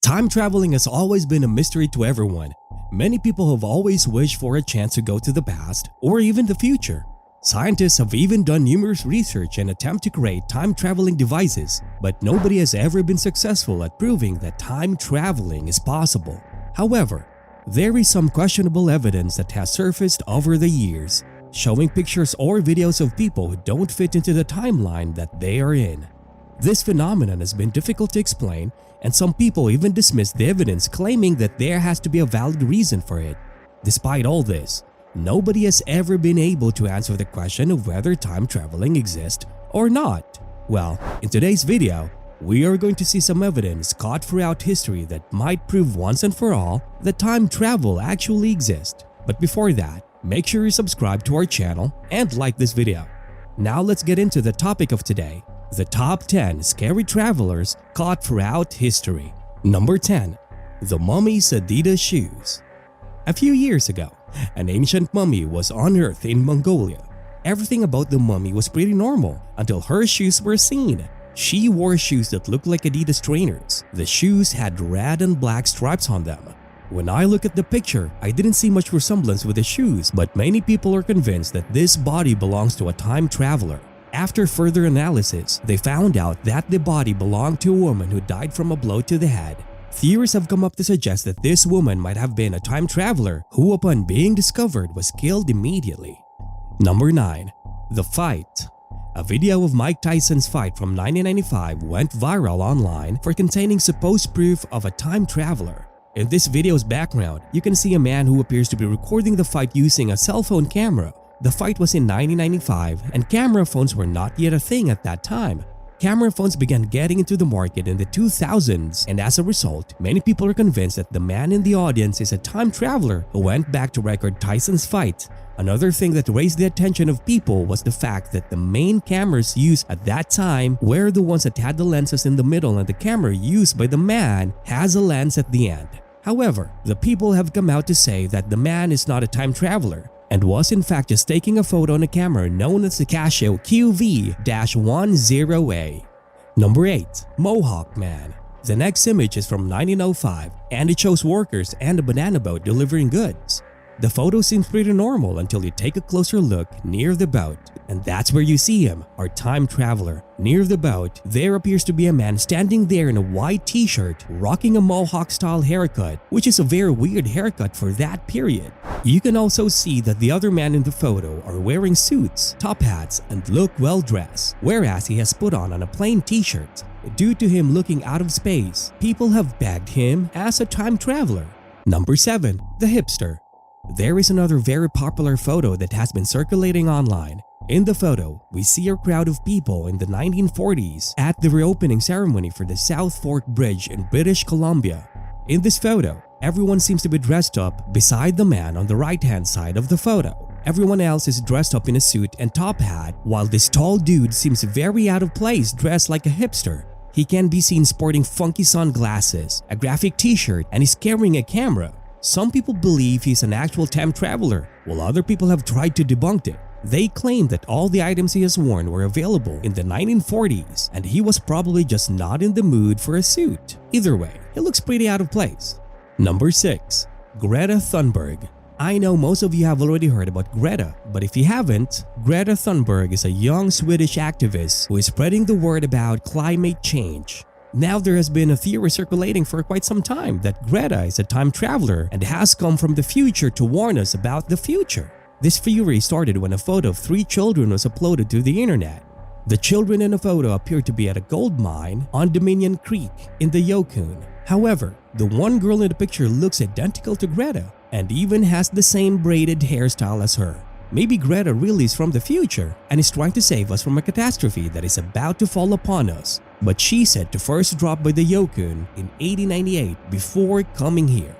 Time traveling has always been a mystery to everyone. Many people have always wished for a chance to go to the past or even the future. Scientists have even done numerous research and attempt to create time-traveling devices, but nobody has ever been successful at proving that time traveling is possible. However, there is some questionable evidence that has surfaced over the years, showing pictures or videos of people who don't fit into the timeline that they are in. This phenomenon has been difficult to explain, and some people even dismiss the evidence, claiming that there has to be a valid reason for it. Despite all this, nobody has ever been able to answer the question of whether time traveling exists or not. Well, in today's video, we are going to see some evidence caught throughout history that might prove once and for all that time travel actually exists. But before that, make sure you subscribe to our channel and like this video. Now let's get into the topic of today: the top 10 scary travelers caught throughout history. Number 10. The Mummy's Adidas Shoes. A few years ago, an ancient mummy was unearthed in Mongolia. Everything about the mummy was pretty normal until her shoes were seen. She wore shoes that looked like Adidas trainers. The shoes had red and black stripes on them. When I look at the picture, I didn't see much resemblance with the shoes, but many people are convinced that this body belongs to a time traveler. After further analysis, they found out that the body belonged to a woman who died from a blow to the head. Theories have come up to suggest that this woman might have been a time traveler who, upon being discovered, was killed immediately. Number 9. The Fight. A video of Mike Tyson's fight from 1995 went viral online for containing supposed proof of a time traveler. In this video's background, you can see a man who appears to be recording the fight using a cell phone camera. The fight was in 1995 and camera phones were not yet a thing at that time. Camera phones began getting into the market in the 2000s, and as a result, many people are convinced that the man in the audience is a time traveler who went back to record Tyson's fight. Another thing that raised the attention of people was the fact that the main cameras used at that time were the ones that had the lenses in the middle, and the camera used by the man has a lens at the end. However, the people have come out to say that the man is not a time traveler and was in fact just taking a photo on a camera known as the Casio QV-10A. Number 8. Mohawk Man. The next image is from 1905 and it shows workers and a banana boat delivering goods. The photo seems pretty normal until you take a closer look near the boat, and that's where you see him, our time traveler. Near the boat, there appears to be a man standing there in a white t-shirt, rocking a mohawk style haircut, which is a very weird haircut for that period. You can also see that the other men in the photo are wearing suits, top hats, and look well dressed, whereas he has put on a plain t-shirt. Due to him looking out of space, people have pegged him as a time traveler. Number 7. The Hipster. There is another very popular photo that has been circulating online. In the photo, we see a crowd of people in the 1940s at the reopening ceremony for the South Fork Bridge in British Columbia. In this photo, everyone seems to be dressed up beside the man on the right-hand side of the photo. Everyone else is dressed up in a suit and top hat, while this tall dude seems very out of place dressed like a hipster. He can be seen sporting funky sunglasses, a graphic t-shirt, and is carrying a camera. Some people believe he's an actual time traveler, while other people have tried to debunk it. They claim that all the items he has worn were available in the 1940s and he was probably just not in the mood for a suit. Either way, he looks pretty out of place. Number 6. Greta Thunberg. I know most of you have already heard about Greta, but if you haven't, Greta Thunberg is a young Swedish activist who is spreading the word about climate change. Now there has been a theory circulating for quite some time that Greta is a time traveler and has come from the future to warn us about the future. This theory started when a photo of 3 children was uploaded to the internet. The children in the photo appear to be at a gold mine on Dominion Creek in the Yukon. However, the one girl in the picture looks identical to Greta and even has the same braided hairstyle as her. Maybe Greta really is from the future and is trying to save us from a catastrophe that is about to fall upon us. But she said to first drop by the Yukon in 1898 before coming here.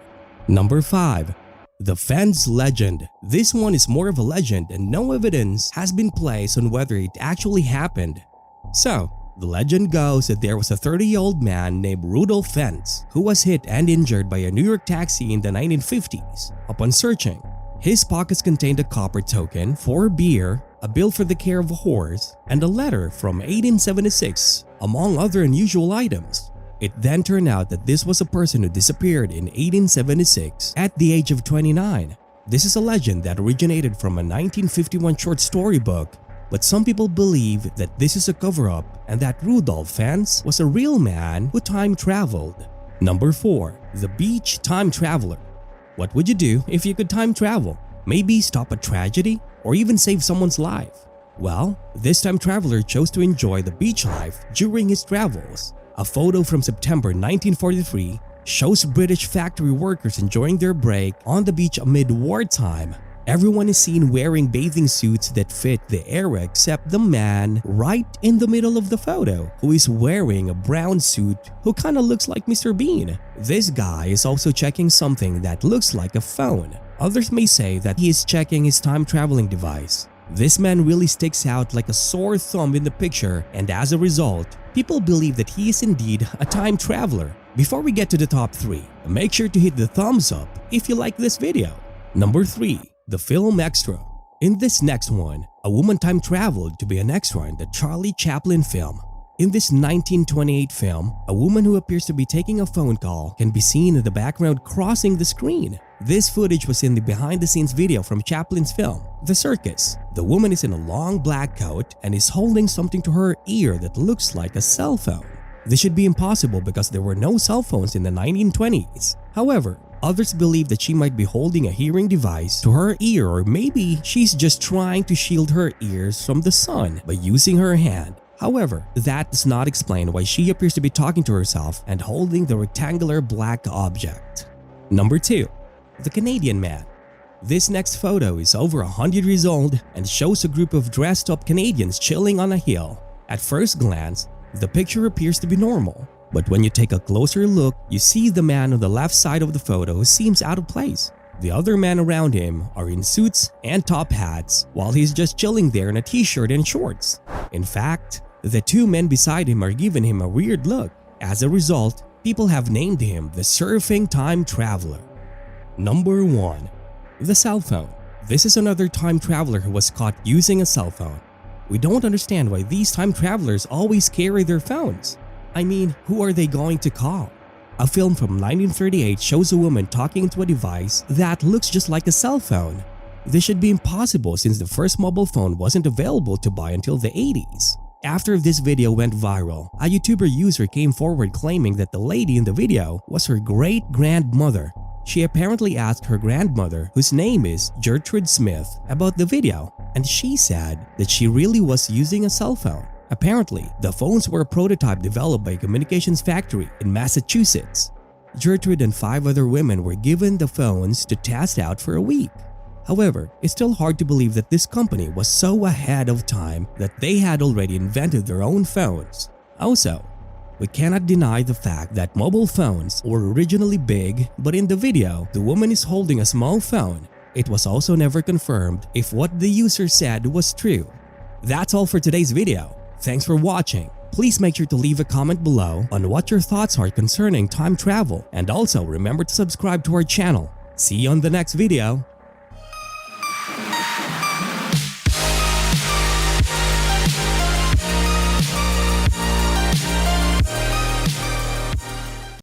Number 5. The Fence Legend. This one is more of a legend and no evidence has been placed on whether it actually happened. So, the legend goes that there was a 30-year-old man named Rudolph Fence who was hit and injured by a New York taxi in the 1950s. Upon searching, his pockets contained a copper token for beer, a bill for the care of a horse, and a letter from 1876, among other unusual items. It then turned out that this was a person who disappeared in 1876 at the age of 29. This is a legend that originated from a 1951 short story book, but some people believe that this is a cover-up and that Rudolf Fentz was a real man who time traveled. Number 4. The Beach Time Traveler. What would you do if you could time travel? Maybe stop a tragedy or even save someone's life? Well, this time traveler chose to enjoy the beach life during his travels. A photo from September 1943 shows British factory workers enjoying their break on the beach amid wartime. Everyone is seen wearing bathing suits that fit the era except the man right in the middle of the photo, who is wearing a brown suit who kinda looks like Mr. Bean. This guy is also checking something that looks like a phone. Others may say that he is checking his time traveling device. This man really sticks out like a sore thumb in the picture, and as a result, people believe that he is indeed a time traveler. Before we get to the top 3, make sure to hit the thumbs up if you like this video. Number 3. The Film Extra. In this next one, a woman time traveled to be an extra in the Charlie Chaplin film. In this 1928 film, a woman who appears to be taking a phone call can be seen in the background crossing the screen. This footage was in the behind-the-scenes video from Chaplin's film, The Circus. The woman is in a long black coat and is holding something to her ear that looks like a cell phone. This should be impossible because there were no cell phones in the 1920s. However, others believe that she might be holding a hearing device to her ear, or maybe she's just trying to shield her ears from the sun by using her hand. However, that does not explain why she appears to be talking to herself and holding the rectangular black object. Number 2. The Canadian Man. This next photo is over 100 years old and shows a group of dressed up Canadians chilling on a hill. At first glance, the picture appears to be normal, but when you take a closer look, you see the man on the left side of the photo seems out of place. The other men around him are in suits and top hats, while he's just chilling there in a t-shirt and shorts. In fact, the 2 men beside him are giving him a weird look. As a result, people have named him the Surfing Time Traveler. Number 1. The Cell Phone. This is another time traveler who was caught using a cell phone. We don't understand why these time travelers always carry their phones. I mean, who are they going to call? A film from 1938 shows a woman talking to a device that looks just like a cell phone. This should be impossible since the first mobile phone wasn't available to buy until the 80s. After this video went viral, a YouTuber user came forward claiming that the lady in the video was her great-grandmother. She apparently asked her grandmother, whose name is Gertrude Smith, about the video, and she said that she really was using a cell phone. Apparently, the phones were a prototype developed by a communications factory in Massachusetts. Gertrude and 5 other women were given the phones to test out for a week. However, it's still hard to believe that this company was so ahead of time that they had already invented their own phones. Also, we cannot deny the fact that mobile phones were originally big, but in the video, the woman is holding a small phone. It was also never confirmed if what the user said was true. That's all for today's video. Thanks for watching. Please make sure to leave a comment below on what your thoughts are concerning time travel, and also remember to subscribe to our channel. See you on the next video.